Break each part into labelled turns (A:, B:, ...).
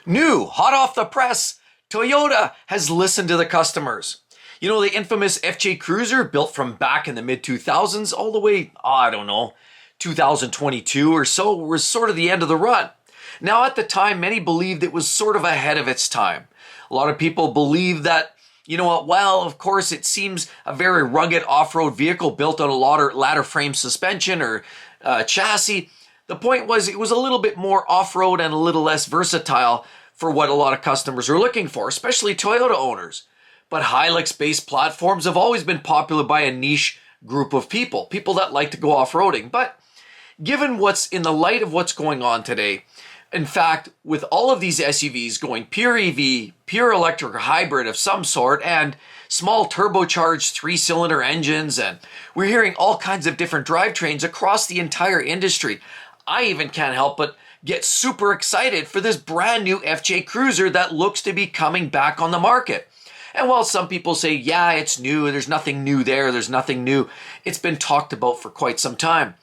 A: New, hot off the press, Toyota has listened to the customers. You know, the infamous FJ Cruiser built from back in the mid 2000s all the way, I don't know, 2022 or so was sort of the end of the run. Now, at the time, many believed it was sort of ahead of its time. A lot of people believe that, you know what, well, of course, it seems a very rugged off-road vehicle built on a ladder frame suspension or chassis. The point was it was a little bit more off-road and a little less versatile for what a lot of customers are looking for, especially Toyota owners. But Hilux-based platforms have always been popular by a niche group of people that like to go off-roading. But given what's in the light of what's going on today, in fact, with all of these SUVs going pure EV, pure electric or hybrid of some sort, and small turbocharged three-cylinder engines, and we're hearing all kinds of different drivetrains across the entire industry, I even can't help but get super excited for this brand new FJ Cruiser that looks to be coming back on the market. And while some people say, yeah, it's new, there's nothing new there's nothing new, it's been talked about for quite some time.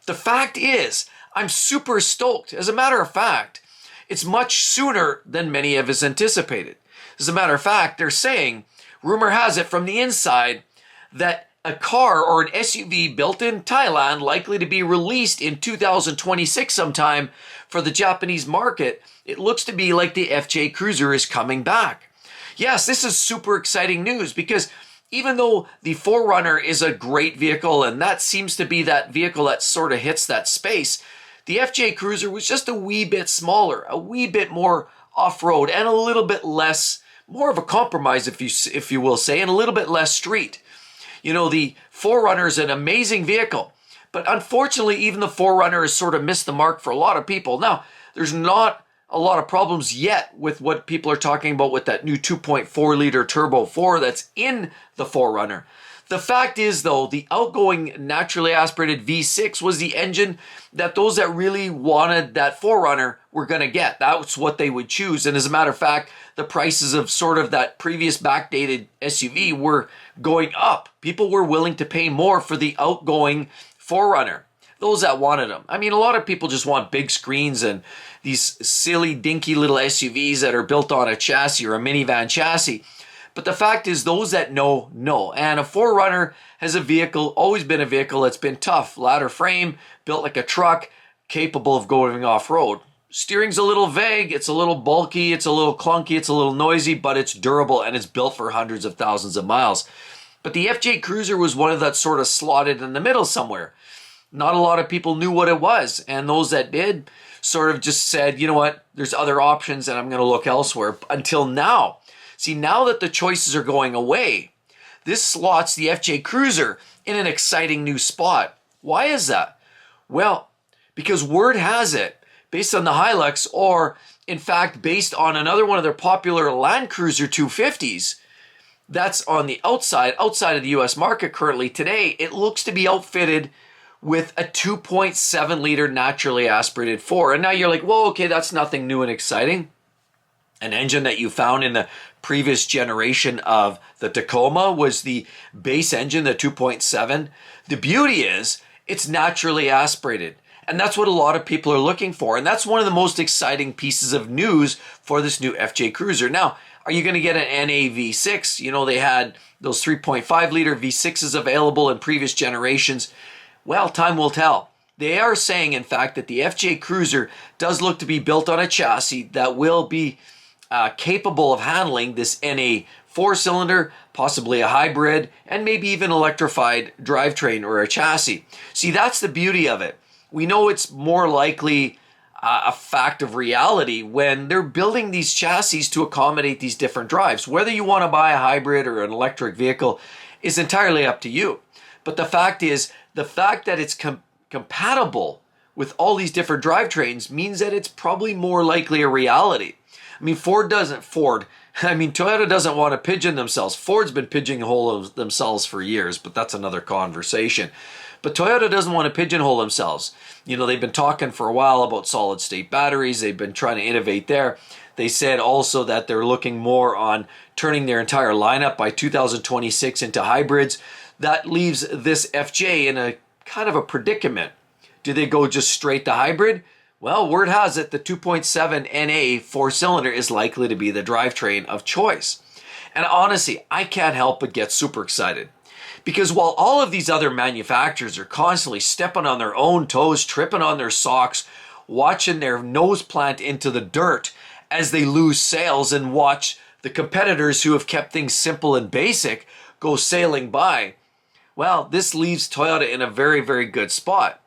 A: The fact is, I'm super stoked. As a matter of fact, it's much sooner than many of us anticipated. As a matter of fact, they're saying, rumor has it from the inside, that a car or an SUV built in Thailand likely to be released in 2026 sometime for the Japanese market. It looks to be like the FJ Cruiser is coming back. Yes, this is super exciting news because even though the 4Runner is a great vehicle and that seems to be that vehicle that sort of hits that space, the FJ Cruiser was just a wee bit smaller, a wee bit more off-road and a little bit less, more of a compromise if you will say, and a little bit less street. You know, the 4Runner is an amazing vehicle, but unfortunately even the 4Runner has sort of missed the mark for a lot of people. Now, there's not a lot of problems yet with what people are talking about with that new 2.4 liter turbo 4 that's in the 4Runner. The fact is, though, the outgoing naturally aspirated V6 was the engine that those that really wanted that 4Runner were going to get. That's what they would choose. And as a matter of fact, the prices of sort of that previous backdated SUV were going up. People were willing to pay more for the outgoing 4Runner. Those that wanted them. I mean, a lot of people just want big screens and these silly, dinky little SUVs that are built on a chassis or a minivan chassis. But the fact is, those that know. And a 4Runner has always been a vehicle that's been tough. Ladder frame, built like a truck, capable of going off-road. Steering's a little vague, it's a little bulky, it's a little clunky, it's a little noisy, but it's durable and it's built for hundreds of thousands of miles. But the FJ Cruiser was one of that sort of slotted in the middle somewhere. Not a lot of people knew what it was, and those that did sort of just said, you know what, there's other options and I'm going to look elsewhere. Until now. See, now that the choices are going away, this slots the FJ Cruiser in an exciting new spot. Why is that? Well, because word has it, based on the Hilux, or in fact based on another one of their popular Land Cruiser 250s, that's on the outside of the US market currently today, it looks to be outfitted with a 2.7 liter naturally aspirated 4. And now you're like, whoa, okay, that's nothing new and exciting. An engine that you found in the previous generation of the Tacoma was the base engine, the 2.7. The beauty is it's naturally aspirated. And that's what a lot of people are looking for. And that's one of the most exciting pieces of news for this new FJ Cruiser. Now, are you going to get an NA V6? You know, they had those 3.5 liter V6s available in previous generations. Well, time will tell. They are saying, in fact, that the FJ Cruiser does look to be built on a chassis that will be capable of handling this NA 4-cylinder, possibly a hybrid, and maybe even electrified drivetrain or a chassis. See, that's the beauty of it. We know it's more likely a fact of reality when they're building these chassis to accommodate these different drives. Whether you want to buy a hybrid or an electric vehicle is entirely up to you. But the fact is, the fact that it's compatible with all these different drivetrains means that it's probably more likely a reality. I mean, Toyota doesn't want to pigeon themselves. Ford's been pigeonholing themselves for years, but that's another conversation. But Toyota doesn't want to pigeonhole themselves. You know, they've been talking for a while about solid state batteries. They've been trying to innovate there. They said also that they're looking more on turning their entire lineup by 2026 into hybrids. That leaves this FJ in a kind of a predicament. Do they go just straight to hybrid? Well, word has it the 2.7 NA four-cylinder is likely to be the drivetrain of choice. And honestly, I can't help but get super excited. Because while all of these other manufacturers are constantly stepping on their own toes, tripping on their socks, watching their nose plant into the dirt as they lose sales and watch the competitors who have kept things simple and basic go sailing by, well, this leaves Toyota in a very, very good spot.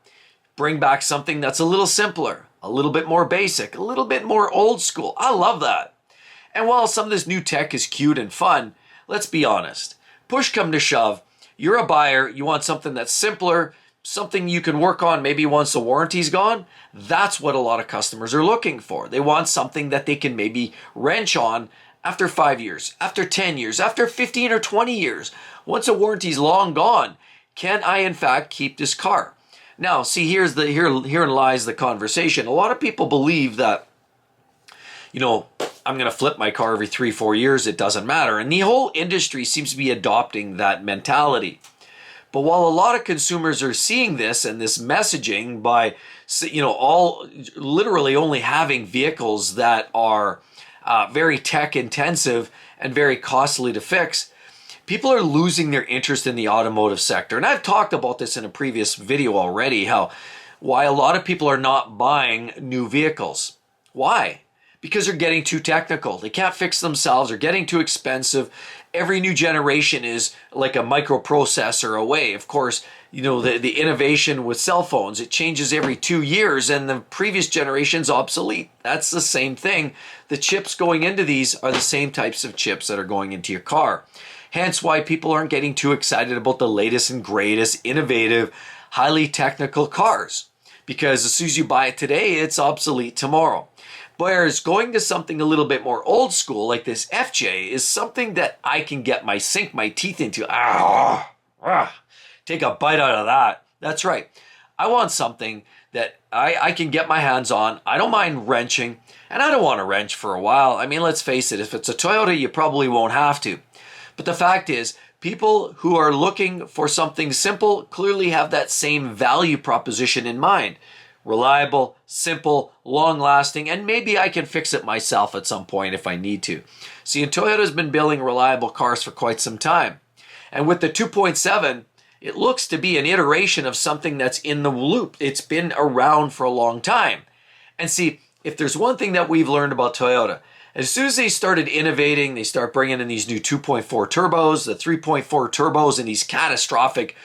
A: Bring back something that's a little simpler, a little bit more basic, a little bit more old school. I love that. And while some of this new tech is cute and fun, let's be honest. Push come to shove, you're a buyer, you want something that's simpler, something you can work on maybe once the warranty's gone. That's what a lot of customers are looking for. They want something that they can maybe wrench on after 5 years, after 10 years, after 15 or 20 years. Once a warranty's long gone, can I in fact keep this car? Now, see, herein lies the conversation. A lot of people believe that, I'm going to flip my car every 3-4 years. It doesn't matter. And the whole industry seems to be adopting that mentality. But while a lot of consumers are seeing this and this messaging by, all literally only having vehicles that are very tech intensive and very costly to fix, people are losing their interest in the automotive sector. And I've talked about this in a previous video already, why a lot of people are not buying new vehicles. Why? Because they're getting too technical. They can't fix themselves. They're getting too expensive. Every new generation is like a microprocessor away. Of course, the innovation with cell phones, it changes every 2 years and the previous generation's obsolete. That's the same thing. The chips going into these are the same types of chips that are going into your car. Hence why people aren't getting too excited about the latest and greatest, innovative, highly technical cars. Because as soon as you buy it today, it's obsolete tomorrow. Whereas going to something a little bit more old school, like this FJ, is something that I can sink my teeth into. Take a bite out of that. That's right. I want something that I can get my hands on. I don't mind wrenching, and I don't want to wrench for a while. I mean, let's face it, if it's a Toyota, you probably won't have to. But the fact is, people who are looking for something simple clearly have that same value proposition in mind. Reliable, simple, long-lasting, and maybe I can fix it myself at some point if I need to. See, and Toyota's been building reliable cars for quite some time. And with the 2.7, it looks to be an iteration of something that's in the loop. It's been around for a long time. And see, if there's one thing that we've learned about Toyota, as soon as they started innovating, they start bringing in these new 2.4 turbos, the 3.4 turbos, and these catastrophic,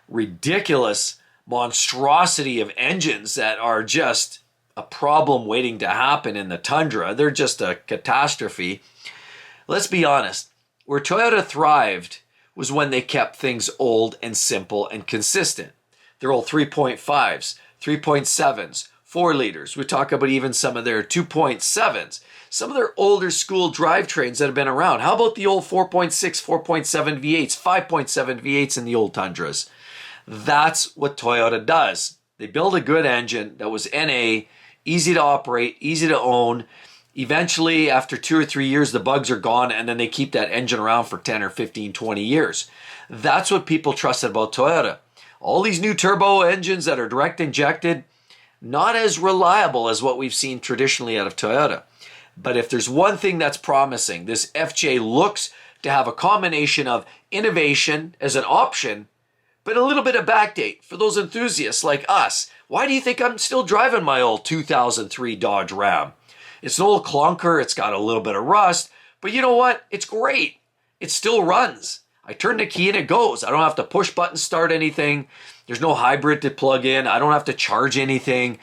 A: ridiculous monstrosity of engines that are just a problem waiting to happen in the tundra. They're just a catastrophe. Let's be honest. Where Toyota thrived was when they kept things old and simple and consistent. Their old 3.5s, 3.7s, 4 liters. We talk about even some of their 2.7s. Some of their older school drivetrains that have been around. How about the old 4.6, 4.7 V8s, 5.7 V8s in the old Tundras? That's what Toyota does. They build a good engine that was NA, easy to operate, easy to own. Eventually, after 2 or 3 years, the bugs are gone, and then they keep that engine around for 10 or 15, 20 years. That's what people trusted about Toyota. All these new turbo engines that are direct injected, not as reliable as what we've seen traditionally out of Toyota. But if there's one thing that's promising, this FJ looks to have a combination of innovation as an option, but a little bit of backdate for those enthusiasts like us. Why do you think I'm still driving my old 2003 Dodge Ram? It's an old clunker, it's got a little bit of rust, but you know what? It's great. It still runs. I turn the key and it goes. I don't have to push button start anything. There's no hybrid to plug in. I don't have to charge anything.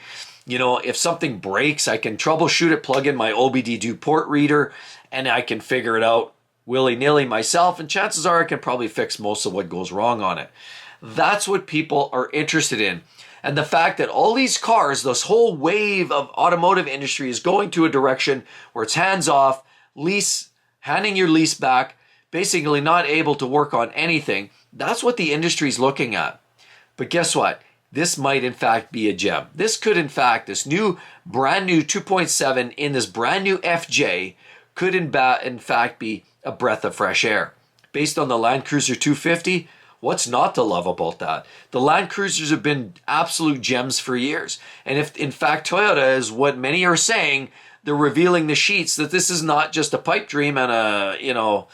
A: If something breaks, I can troubleshoot it, plug in my OBD2 port reader, and I can figure it out willy-nilly myself, and chances are I can probably fix most of what goes wrong on it. That's what people are interested in. And the fact that all these cars, this whole wave of automotive industry is going to a direction where it's hands-off, lease, handing your lease back, basically not able to work on anything. That's what the industry is looking at. But guess what? This might in fact be a gem. This could in fact, this new brand new 2.7 in this brand new FJ could in fact be a breath of fresh air. Based on the Land Cruiser 250, What's not to love about that? The Land Cruisers have been absolute gems for years. And if in fact Toyota is what many are saying, they're revealing the sheets that this is not just a pipe dream and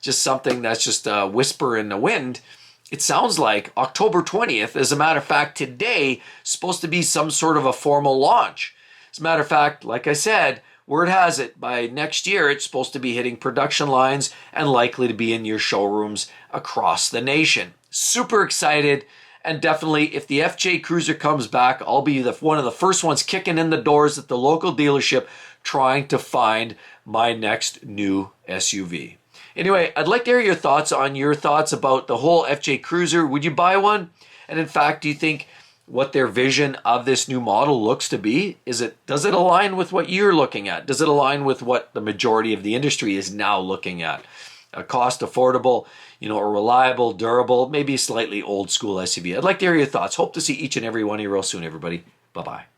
A: just something that's just a whisper in the wind. It sounds like October 20th, as a matter of fact, today, supposed to be some sort of a formal launch. As a matter of fact, like I said, word has it, by next year, it's supposed to be hitting production lines and likely to be in your showrooms across the nation. Super excited. And definitely, if the FJ Cruiser comes back, I'll be one of the first ones kicking in the doors at the local dealership trying to find my next new SUV. Anyway, I'd like to hear your thoughts about the whole FJ Cruiser. Would you buy one? And in fact, do you think what their vision of this new model looks to be? Does it align with what you're looking at? Does it align with what the majority of the industry is now looking at? A cost affordable, a reliable, durable, maybe slightly old school SUV. I'd like to hear your thoughts. Hope to see each and every one of you real soon, everybody. Bye-bye.